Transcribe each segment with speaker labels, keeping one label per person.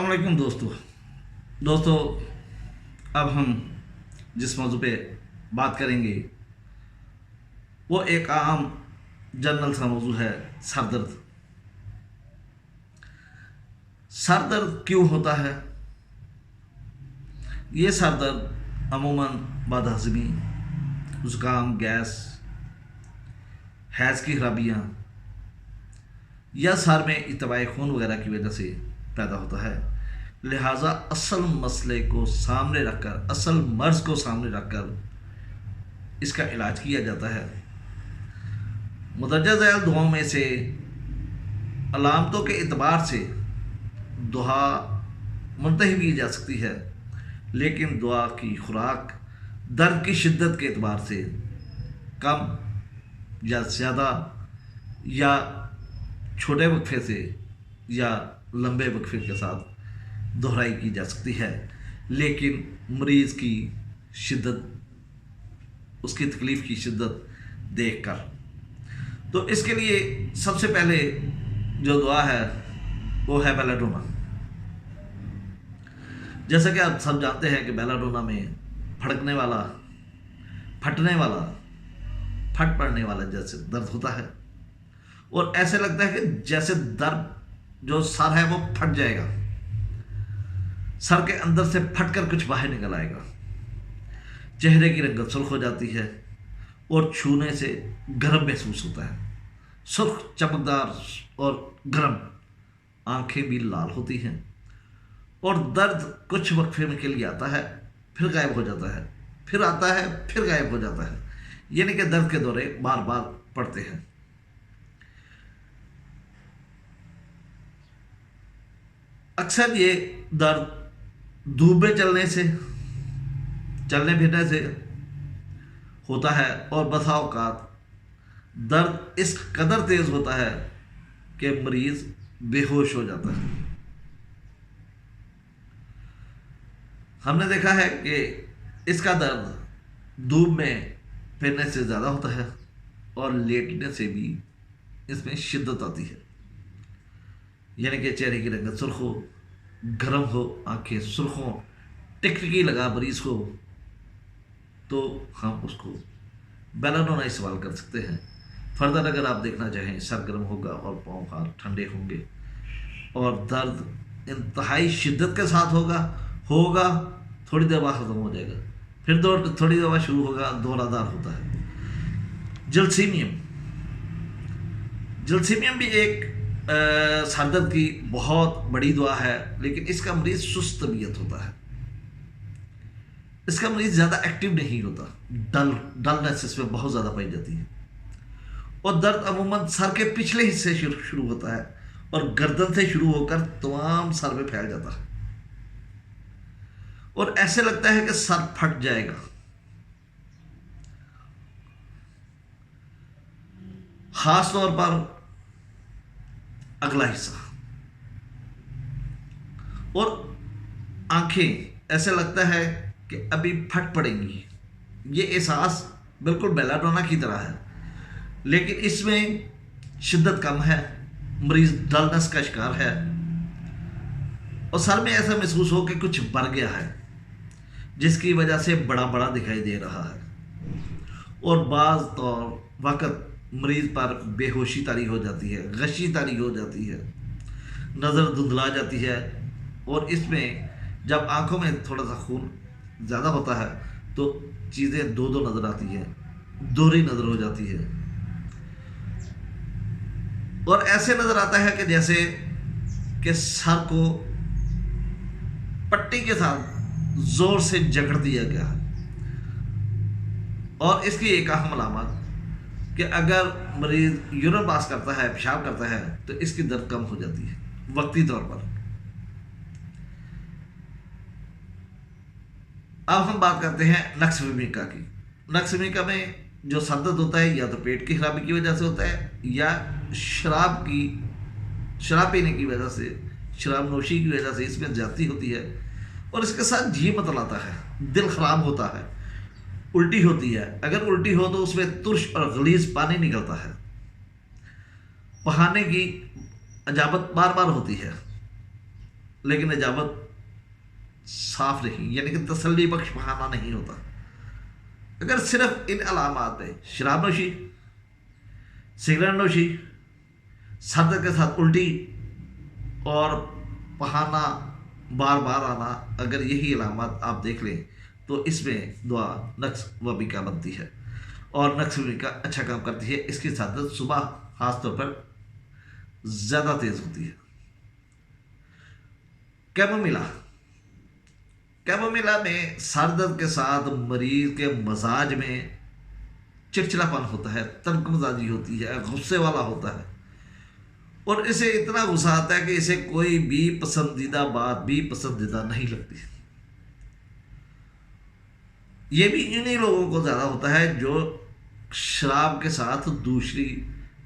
Speaker 1: अस्सलामुअलैकुम दोस्तों अब हम जिस मौजू पे बात करेंगे वो एक आम जनरल सा मौजू है सर दर्द। सर दर्द क्यों होता है? ये सर दर्द अमूमन बदहज़मी, ज़ुकाम, गैस, हैज़ की खराबियाँ या सर में इल्तिवाए खून वगैरह की वजह से पैदा होता है। लिहाजा असल मसले को सामने रखकर, असल मर्ज़ को सामने रखकर इसका इलाज किया जाता है। मुदर्रजा ज़ैल दुआओं में से अलामतों के एतबार से दुआ मुंतखब की जा सकती है, लेकिन दुआ की खुराक दर्द की शिद्दत के एतबार से कम या ज़्यादा या छोटे वक्फे से या लंबे वक्फे के साथ दोहराई की जा सकती है, लेकिन मरीज़ की शिद्दत, उसकी तकलीफ़ की शिद्दत देखकर। तो इसके लिए सबसे पहले जो दुआ है वो है बेलाडोना। जैसा कि आप सब जानते हैं कि बेलाडोना में फटने वाला, फट पड़ने वाला जैसे दर्द होता है, और ऐसे लगता है कि जैसे दर्द जो सर है वो फट जाएगा, सर के अंदर से फट कर कुछ बाहर निकल आएगा। चेहरे की रंगत सुर्ख हो जाती है और छूने से गर्म महसूस होता है, सुर्ख, चमकदार और गर्म। आंखें भी लाल होती हैं और दर्द कुछ वक्फे में के लिए आता है, फिर गायब हो जाता है, फिर आता है, फिर गायब हो जाता है। यानी कि दर्द के दौरे बार बार पड़ते हैं। अक्सर ये दर्द धूप में चलने फिरने से होता है, और बसा औकात दर्द इस कदर तेज होता है कि मरीज बेहोश हो जाता है। हमने देखा है कि इसका दर्द धूप में फिरने से ज़्यादा होता है और लेटने से भी इसमें शिद्दत आती है। यानी कि चेहरे की रंगत सुर्ख हो, गर्म हो, आंखें सुर्ख हो, टिकटिकी लगा मरीज़ को, तो हम उसको बेलाडोना इस्तेमाल कर सकते हैं। फर्दर अगर आप देखना चाहें, सर गर्म होगा और पाँव हाथ ठंडे होंगे और दर्द इंतहाई शिद्दत के साथ होगा, थोड़ी देर बाद ख़त्म हो जाएगा, फिर थोड़ी देर बाद शुरू होगा, दौरादार होता है। जलसीमियम भी एक सर दर्द की बहुत बड़ी दुआ है, लेकिन इसका मरीज़ सुस्त तबीयत होता है। इसका मरीज़ ज़्यादा एक्टिव नहीं होता, डलनेस इसमें बहुत ज़्यादा पाई जाती है, और दर्द अमूमन सर के पिछले हिस्से से शुरू होता है और गर्दन से शुरू होकर तमाम सर में फैल जाता है, और ऐसे लगता है कि सर फट जाएगा। खास तौर पर अगला हिस्सा और आंखें, ऐसे लगता है कि अभी फट पड़ेंगी। ये एहसास बिल्कुल बेलाडोना की तरह है, लेकिन इसमें शिद्दत कम है, मरीज डलनेस का शिकार है, और सर में ऐसा महसूस हो कि कुछ बढ़ गया है, जिसकी वजह से बड़ा बड़ा दिखाई दे रहा है, और बाज़ तौर वक़्त मरीज़ पर बेहोशी तारी हो जाती है, गशी तारी हो जाती है, नज़र धुंधला जाती है, और इसमें जब आंखों में थोड़ा सा खून ज़्यादा होता है तो चीज़ें दो नज़र आती हैं, दोहरी नज़र हो जाती है, और ऐसे नज़र आता है कि जैसे कि सर को पट्टी के साथ ज़ोर से जकड़ दिया गया है। और इसकी एक अहम अलामत कि अगर मरीज़ यूरिन पास करता है, पेशाब करता है, तो इसकी दर्द कम हो जाती है वक्ती तौर पर। अब हम बात करते हैं नक्स भूमिका की। नक्स भूमिका में जो सर दर्द होता है या तो पेट की खराबी की वजह से होता है, या शराब पीने की वजह से, शराब नोशी की वजह से इसमें ज्यादती होती है, और इसके साथ जी मतलाता है, दिल खराब होता है, उल्टी होती है। अगर उल्टी हो तो उसमें तुर्श और गलीज पानी निकलता है, पहाने की अजाबत बार बार होती है, لیکن نجابت صاف نہیں، یعنی کہ تسلی بخش بہانہ نہیں ہوتا۔ اگر صرف ان علامات میں شراب نوشی، سگریٹ نوشی، سر درد کے ساتھ الٹی اور بہانہ بار بار آنا، اگر یہی علامات آپ دیکھ لیں تو اس میں دعا نقص وبی کا بنتی ہے اور نقص وبی کا اچھا کام کرتی ہے۔ اس کی سعادت صبح خاص طور پر زیادہ تیز ہوتی ہے۔ کیمومیلا، کیمومیلا میں سر درد کے ساتھ مریض کے مزاج میں چڑچڑاپن ہوتا ہے، تنگ مزاجی ہوتی ہے، غصے والا ہوتا ہے، اور اسے اتنا غصہ آتا ہے کہ اسے کوئی بھی پسندیدہ بات بھی پسندیدہ نہیں لگتی۔ یہ بھی انہی لوگوں کو زیادہ ہوتا ہے جو شراب کے ساتھ دوسری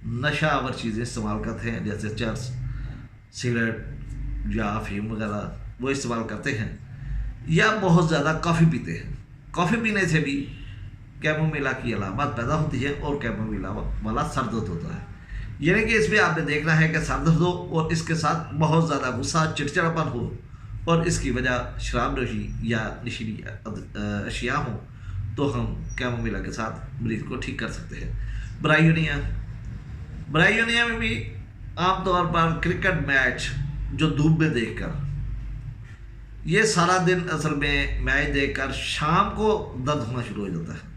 Speaker 1: نشہ آور چیزیں استعمال کرتے ہیں، جیسے چرس، سگریٹ یا افیم وغیرہ وہ استعمال کرتے ہیں، یا بہت زیادہ کافی پیتے ہیں۔ کافی پینے سے بھی کیمومیلا کی علامات پیدا ہوتی ہے اور کیمومیلا والا سر درد ہوتا ہے۔ یعنی کہ اس میں آپ نے دیکھنا ہے کہ سر درد ہو اور اس کے ساتھ بہت زیادہ غصہ، چڑچڑاپن ہو، اور اس کی وجہ شراب نوشی یا نشیلی اشیاء ہوں، تو ہم کیمومیلا کے ساتھ مریض کو ٹھیک کر سکتے ہیں۔ برائیونیا، برائیونیا میں بھی عام طور پر کرکٹ میچ جو دھوپ میں دیکھ کر، یہ سارا دن اصل میں میچ دیکھ کر شام کو درد ہونا شروع ہو جاتا ہے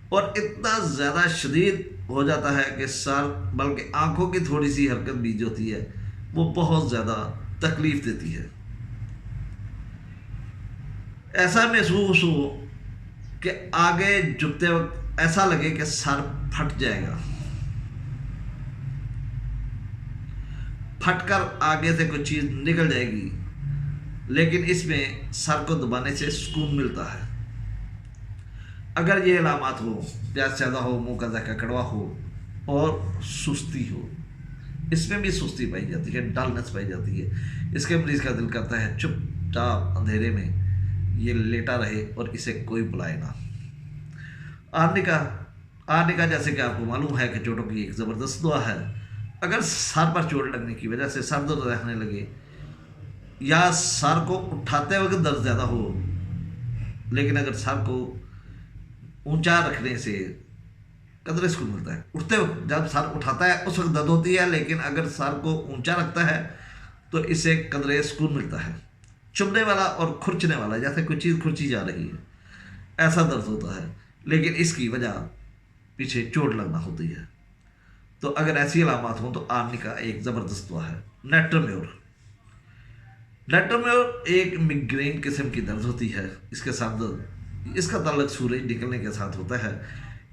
Speaker 1: اور اتنا زیادہ شدید ہو جاتا ہے کہ سر بلکہ آنکھوں کی تھوڑی سی حرکت بھی جو ہوتی ہے وہ بہت زیادہ تکلیف دیتی ہے۔ ایسا محسوس ہو کہ آگے جھکتے وقت ایسا لگے کہ سر پھٹ جائے گا، پھٹ کر آگے سے کوئی چیز نکل جائے گی، لیکن اس میں سر کو دبانے سے سکون ملتا ہے۔ اگر یہ علامات ہو، پیاس زیادہ ہو، منہ کا ذائقہ کڑوا ہو اور سستی ہو، اس میں بھی سستی پائی جاتی ہے، ڈلنس پائی جاتی ہے، اس کے مریض کا دل کرتا ہے چپ چاپ اندھیرے میں یہ لیٹا رہے اور اسے کوئی بلائے نہ۔ آرنیکا جیسے کہ آپ کو معلوم ہے کہ چوٹوں کی ایک زبردست دعا ہے۔ اگر سر پر چوٹ لگنے کی وجہ سے سر درد رہنے لگے یا سر کو اٹھاتے وقت درد زیادہ ہو، لیکن اگر سر کو اونچا رکھنے سے قدرے سکون ملتا ہے، اٹھتے وقت جب سر اٹھاتا ہے اس وقت درد ہوتی ہے، لیکن اگر سر کو اونچا رکھتا ہے تو اسے قدرے سکون ملتا ہے۔ چبھنے والا اور کھرچنے والا، جیسے کوئی چیز کھرچی جا رہی ہے، ایسا درد ہوتا ہے، لیکن اس کی وجہ پیچھے چوٹ لگنا ہوتی ہے۔ تو اگر ایسی علامات ہوں تو آرنیکا ایک زبردست دعا ہے۔ نیٹرمیور، نیٹرمیور ایک میگرین قسم کی درد ہوتی ہے، اس کے ساتھ اس کا تعلق سورج نکلنے کے ساتھ ہوتا ہے۔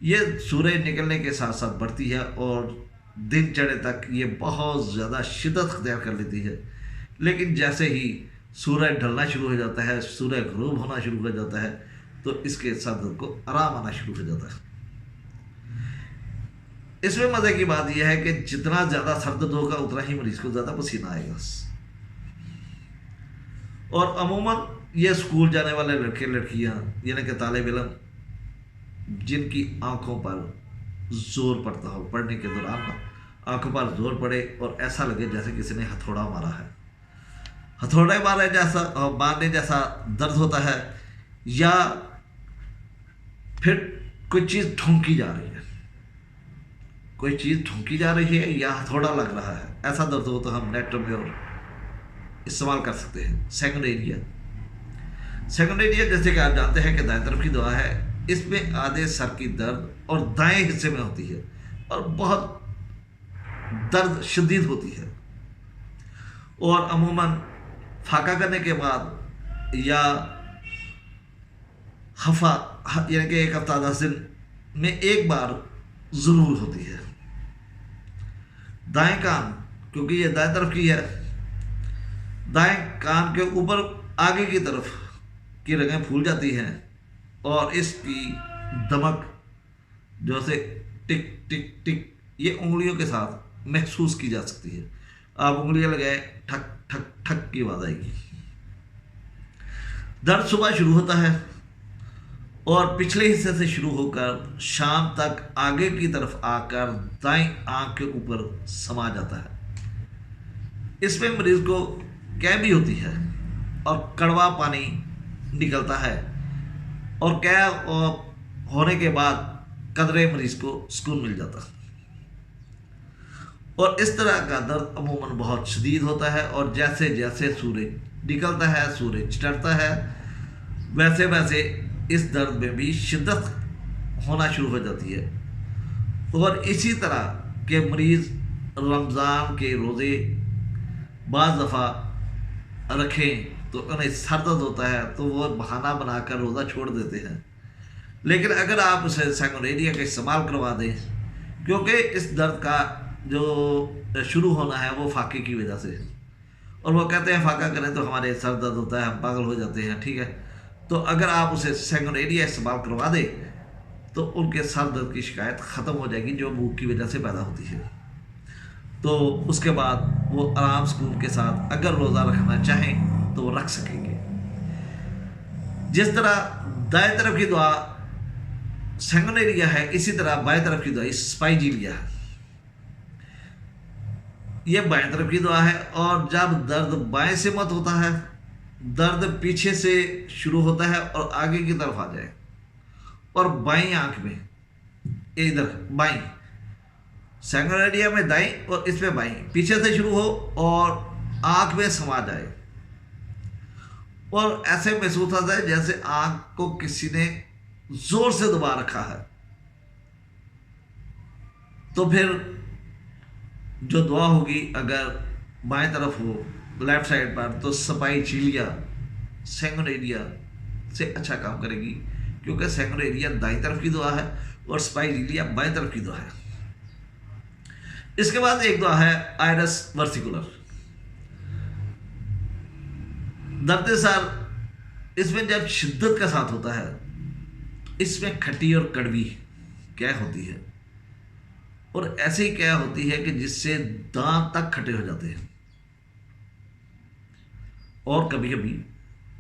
Speaker 1: یہ سورج نکلنے کے ساتھ ساتھ بڑھتی ہے اور دن چڑھے تک یہ بہت زیادہ شدت اختیار کر لیتی ہے، لیکن جیسے ہی سورج ڈھلنا شروع ہو جاتا ہے، سورج غروب ہونا شروع ہو جاتا ہے، تو اس کے سر درد کو آرام آنا شروع ہو جاتا ہے۔ اس میں مزے کی بات یہ ہے کہ جتنا زیادہ سر درد ہوگا اتنا ہی مریض کو زیادہ پسینہ آئے گا، اور عموماً یہ اسکول جانے والے لڑکے لڑکیاں، یعنی کہ طالب علم جن کی آنکھوں پر زور پڑتا ہو، پڑھنے کے دوران آنکھوں پر زور پڑے اور ایسا لگے جیسے کسی نے ہتھوڑا مارا ہے، ہتھوڑے مارنے جیسا درد ہوتا ہے، یا پھر کوئی چیز ٹھونکی جا رہی ہے، کوئی چیز ٹھونکی جا رہی ہے یا ہتھوڑا لگ رہا ہے، ایسا درد ہو تو ہم نیٹرمیور استعمال کر سکتے ہیں۔ سیکنڈ ایریا، سیکنڈ ایریا جیسے کہ آپ جانتے ہیں کہ دائیں طرف کی دعا ہے، اس میں آدھے سر کی درد اور دائیں حصے میں ہوتی ہے اور بہت درد شدید ہوتی ہے، اور عموماً فاقہ کرنے کے بعد یا ہفا، یعنی کہ ایک ہفتہ 10 دن میں ایک بار ضرور ہوتی ہے۔ دائیں کان، کیونکہ یہ دائیں طرف کی ہے، دائیں کان کے اوپر آگے کی طرف کی رگیں پھول جاتی ہیں اور اس کی دمک جو سے ٹک ٹک ٹک یہ انگلیوں کے ساتھ محسوس کی جا سکتی ہے۔ آپ انگلیاں لگائیں، ٹھک ٹھک ٹھک کی آواز آئے گی۔ درد صبح شروع ہوتا ہے اور پچھلے حصے سے شروع ہو کر شام تک آگے کی طرف آ کر دائیں آنکھ کے اوپر سما جاتا ہے۔ اس میں مریض کو कैबी होती है और कड़वा पानी निकलता है, और कैब होने के बाद कदरे मरीज को सुकून मिल जाता है। और इस तरह का दर्द अमूमन बहुत शदीद होता है, और जैसे जैसे सूरज निकलता है, सूरज चढ़ता है, वैसे वैसे इस दर्द में भी शिद्दत होना शुरू हो जाती है। और इसी तरह के मरीज़ रमज़ान के रोज़े बाज़ दफ़ा रखें तो उन्हें सर दर्द होता है तो वो बहाना बनाकर रोज़ा छोड़ देते हैं। लेकिन अगर आप उसे सैंगोनेरिया का इस्तेमाल करवा दें, क्योंकि इस दर्द का जो शुरू होना है वो फाके की वजह से है, और वो कहते हैं फाका करें तो हमारे सर दर्द होता है, हम पागल हो जाते हैं, ठीक है। तो अगर आप उसे सैंगोनेरिया इस्तेमाल करवा दें तो उनके सर दर्द की शिकायत ख़त्म हो जाएगी जो भूख की वजह से पैदा होती है। तो उसके बाद वो आराम सुकून के साथ अगर रोज़ा रखना चाहें तो वो रख सकेंगे। जिस तरह दाएं तरफ की दुआ सैंगोनेरिया है, इसी तरह बाएं तरफ की दुआ स्पाइजीलिया है, ये बाएं तरफ की दुआ है। और जब दर्द बाएं से मत होता है, दर्द पीछे से शुरू होता है और आगे की तरफ आ जाए, और बाईं आंख में इधर बाईं, सैंगोनेरिया में दाईं और इसमें बाईं, पीछे से शुरू हो और आंख में समा जाए, और ऐसे महसूस होता है जैसे आंख को किसी ने जोर से दबा रखा है। तो फिर जो दुआ होगी अगर बाएं तरफ हो लेफ्ट साइड पर, तो स्पाइजीलिया सैंगोनेरिया से अच्छा काम करेगी, क्योंकि सैंगोनेरिया दाईं तरफ की दुआ है और स्पाइजीलिया बाएं तरफ की दुआ है। इसके बाद एक दुआ है आयरस वर्सिकुलर, दर्द सर। इसमें जब शिद्दत के साथ होता है, इसमें खट्टी और कड़वी क्या होती है, और ऐसे ही क्या होती है कि जिससे दांत तक खट्टे हो जाते हैं, और कभी कभी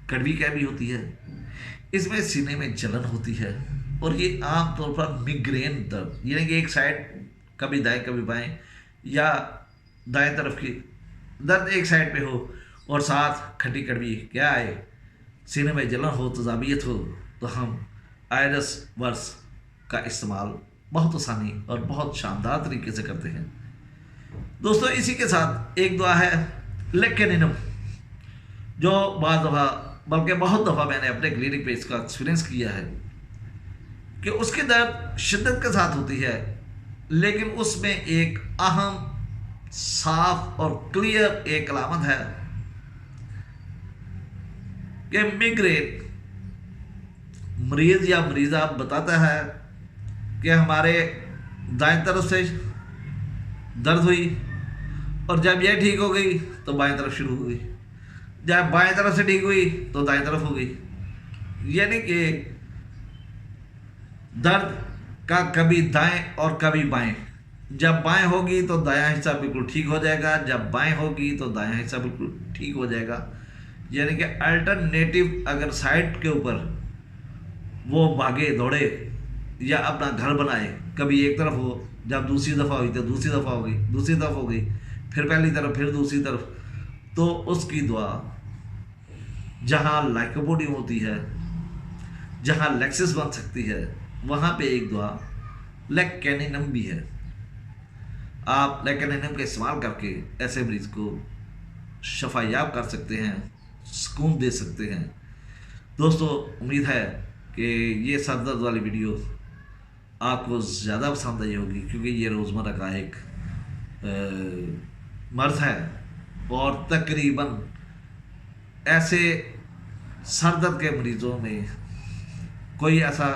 Speaker 1: कड़वी क्या भी होती है। इसमें सीने में जलन होती है, और ये आमतौर पर मिग्रेन दर्द, यानी कि एक साइड कभी दाएं कभी बाएं, या दाएं तरफ की दर्द एक साइड पे हो और साथ खट्टी कड़वी क्या आए, सीने में जलन हो, तजाबियत हो, तो हम आयरस वर्स का इस्तेमाल बहुत आसानी और बहुत शानदार तरीके से करते हैं। दोस्तों इसी के साथ एक दुआ है लेकेनिनम, जो बाद दफ़ा बल्कि बहुत दफ़ा मैंने अपने क्लिनिक पे इसका एक्सपीरियंस किया है कि उसकी दर्द शिद्दत के साथ होती है, लेकिन उसमें एक अहम साफ और क्लियर एक अलामत है कि मिग्रेन मरीज या मरीज़ा बताता है कि हमारे दाएं तरफ से दर्द हुई, और जब यह ठीक हो गई तो बाएं तरफ शुरू हो गई, जब बाएं तरफ से ठीक हुई तो दाएं तरफ हो गई। यानी कि दर्द का कभी दाएं और कभी बाएं, जब बाएं होगी तो दायां हिस्सा बिल्कुल ठीक हो जाएगा, जब बाएं होगी तो दायां हिस्सा बिल्कुल ठीक हो जाएगा। यानी कि अल्टरनेटिव अगर साइड के ऊपर वो भागे दौड़े या अपना घर बनाए, कभी एक तरफ हो, जब दूसरी दफ़ा हुई तो दूसरी दफ़ा हो गई, दूसरी दफ़ा हो गई, फिर पहली तरफ, फिर दूसरी तरफ, तो उसकी दुआ जहाँ लाइकोपोडियम होती है, जहाँ लेक्सिस बन सकती है, वहाँ पे एक दुआ लेकेनिनम भी है। आप लेकेनिनम का इस्तेमाल करके ऐसे मरीज को शफायाब कर सकते हैं, सुकून दे सकते हैं। दोस्तों उम्मीद है कि ये सर दर्द वाली वीडियो आपको ज़्यादा पसंद आई होगी, क्योंकि ये रोज़मर्रा का एक मर्ज है, और तकरीबन ऐसे सर दर्द के मरीज़ों में कोई ऐसा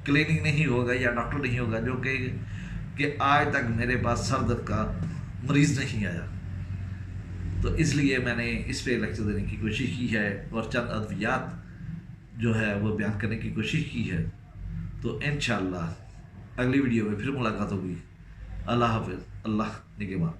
Speaker 1: क्लिनिक नहीं होगा या डॉक्टर नहीं होगा जो कि आज तक मेरे पास सर दर्द का मरीज़ नहीं आया। तो इसलिए मैंने इस पे लेक्चर देने की कोशिश की है और चंद अद्वियात जो है वो बयान करने की कोशिश की है। तो इंशाअल्लाह अगली वीडियो में फिर मुलाकात होगी। अल्लाह हाफ़िज़, अल्लाह निगहबान।